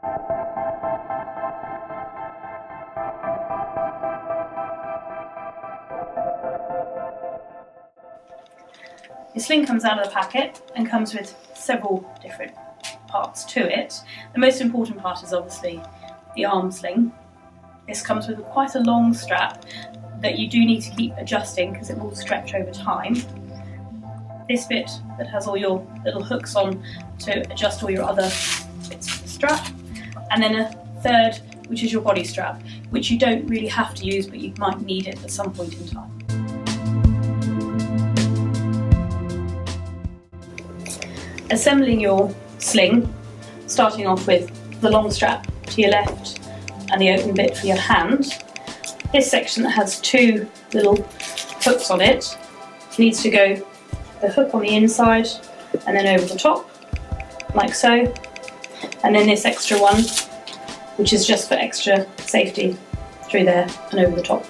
Your sling comes out of the packet and comes with several different parts to it. The most important part is obviously the arm sling. This comes with quite a long strap that you do need to keep adjusting because it will stretch over time. This bit that has all your little hooks on to adjust all your other bits of the strap. And then a third, which is your body strap, which you don't really have to use, but you might need it at some point in time. Assembling your sling, starting off with the long strap to your left and the open bit for your hand. This section that has two little hooks on it needs to go the hook on the inside and then over the top, like so. And then this extra one, which is just for extra safety, through there and over the top.